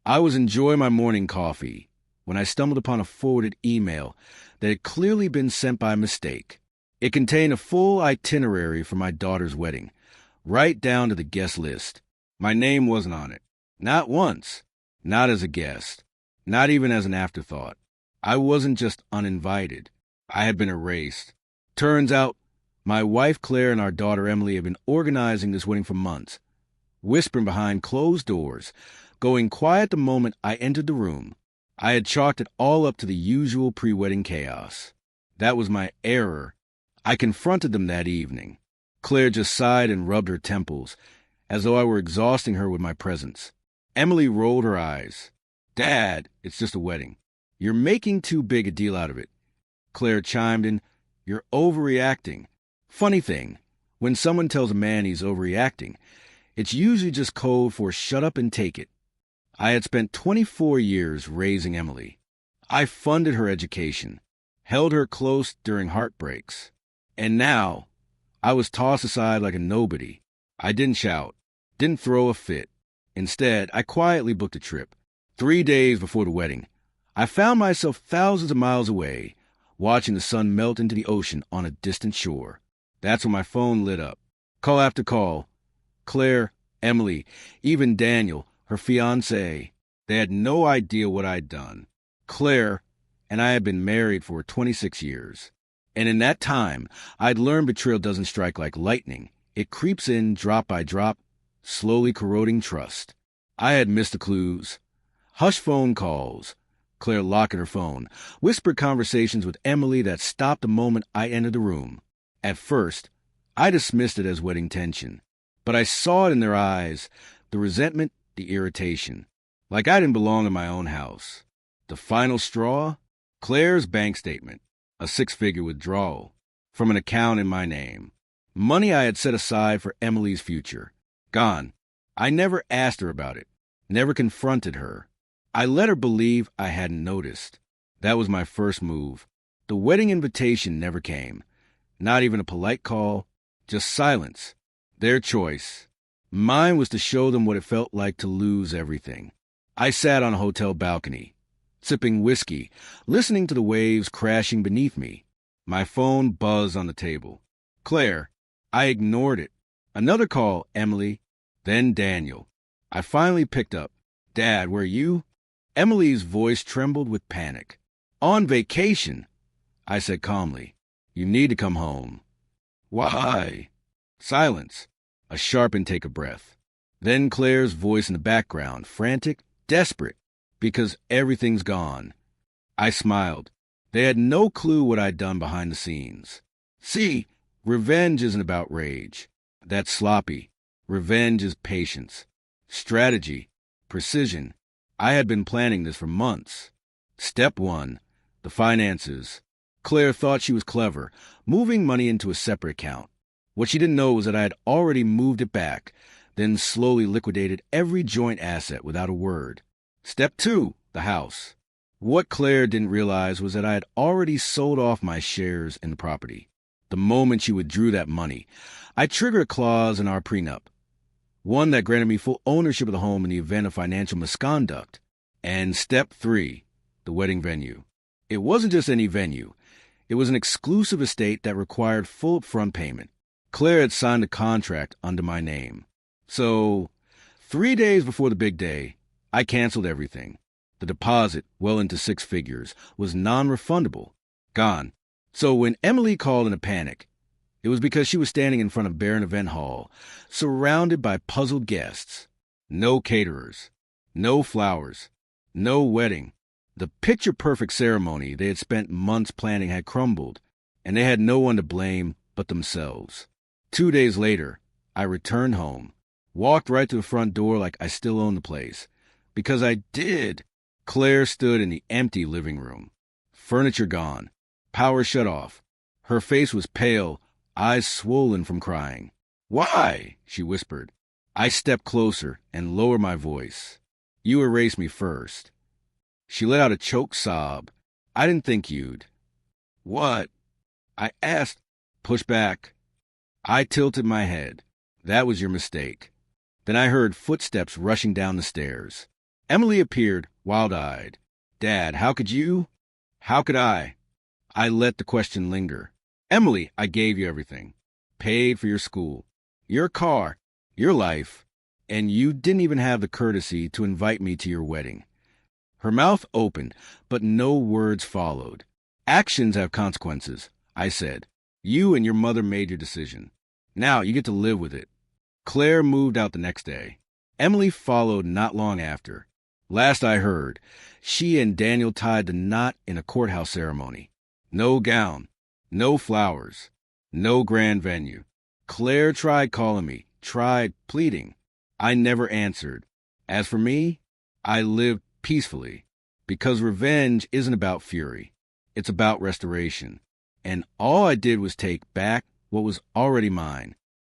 I was enjoying my morning coffee when I stumbled upon a forwarded email that had clearly been sent by mistake. It contained a full itinerary for my daughter's wedding, right down to the guest list. My name wasn't on it. Not once. Not as a guest. Not even as an afterthought. I wasn't just uninvited. I had been erased. Turns out, my wife Claire and our daughter Emily had been organizing this wedding for months, whispering behind closed doors, going quiet the moment I entered the room. I had chalked it all up to the usual pre-wedding chaos. That was my error. I confronted them that evening. Claire just sighed and rubbed her temples, as though I were exhausting her with my presence. Emily rolled her eyes. "Dad, it's just a wedding. You're making too big a deal out of it." Claire chimed in, "You're overreacting." Funny thing, when someone tells a man he's overreacting, it's usually just code for shut up and take it. I had spent 24 years raising Emily. I funded her education, held her close during heartbreaks. And now, I was tossed aside like a nobody. I didn't shout, didn't throw a fit. Instead, I quietly booked a trip. 3 days before the wedding, I found myself thousands of miles away, watching the sun melt into the ocean on a distant shore. That's when my phone lit up. Call after call. Claire, Emily, even Daniel, her fiancé. They had no idea what I'd done. Claire and I had been married for 26 years. And in that time, I'd learned betrayal doesn't strike like lightning. It creeps in drop by drop, slowly corroding trust. I had missed the clues. Hush phone calls. Claire locking her phone. Whispered conversations with Emily that stopped the moment I entered the room. At first, I dismissed it as wedding tension. But I saw it in their eyes, the resentment, the irritation. Like I didn't belong in my own house. The final straw? Claire's bank statement. A 6-figure withdrawal from an account in my name. Money I had set aside for Emily's future. Gone. I never asked her about it. Never confronted her. I let her believe I hadn't noticed. That was my first move. The wedding invitation never came. Not even a polite call. Just silence. Their choice. Mine was to show them what it felt like to lose everything. I sat on a hotel balcony, sipping whiskey, listening to the waves crashing beneath me. My phone buzzed on the table. Claire. I ignored it. Another call, Emily. Then Daniel. I finally picked up. "Dad, where are you?" Emily's voice trembled with panic. "On vacation," I said calmly. "You need to come home." "Why?" Silence. A sharp intake of breath. Then Claire's voice in the background, frantic, desperate, because everything's gone. I smiled. They had no clue what I'd done behind the scenes. See, revenge isn't about rage. That's sloppy. Revenge is patience. Strategy. Precision. I had been planning this for months. Step 1. The finances. Claire thought she was clever, moving money into a separate account. What she didn't know was that I had already moved it back, then slowly liquidated every joint asset without a word. Step 2. The house. What Claire didn't realize was that I had already sold off my shares in the property. The moment she withdrew that money, I triggered a clause in our prenup. One that granted me full ownership of the home in the event of financial misconduct. And step 3. The wedding venue. It wasn't just any venue. It was an exclusive estate that required full upfront payment. Claire had signed a contract under my name. So, 3 days before the big day, I canceled everything. The deposit, well into 6 figures, was non-refundable. Gone. So when Emily called in a panic, it was because she was standing in front of Barron Event Hall, surrounded by puzzled guests. No caterers. No flowers. No wedding. The picture-perfect ceremony they had spent months planning had crumbled, and they had no one to blame but themselves. 2 days later, I returned home, walked right to the front door like I still owned the place. Because I did. Claire stood in the empty living room. Furniture gone. Power shut off. Her face was pale, eyes swollen from crying. "Why?" she whispered. I stepped closer and lowered my voice. "You erased me first." She let out a choked sob. "I didn't think you'd." "What?" I asked. "Push back." I tilted my head. "That was your mistake." Then I heard footsteps rushing down the stairs. Emily appeared, wild-eyed. Dad, how could you? How could I? I let the question linger. Emily, I gave you everything. Paid for your school, your car, your life, and you didn't even have the courtesy to invite me to your wedding. Her mouth opened, but no words followed. Actions have consequences, I said. You and your mother made your decision. Now you get to live with it. Claire moved out the next day. Emily followed not long after. Last I heard, she and Daniel tied the knot in a courthouse ceremony. No gown, no flowers, no grand venue. Claire tried calling me, tried pleading. I never answered. As for me, I lived peacefully, because revenge isn't about fury. It's about restoration. And all I did was take back what was already mine.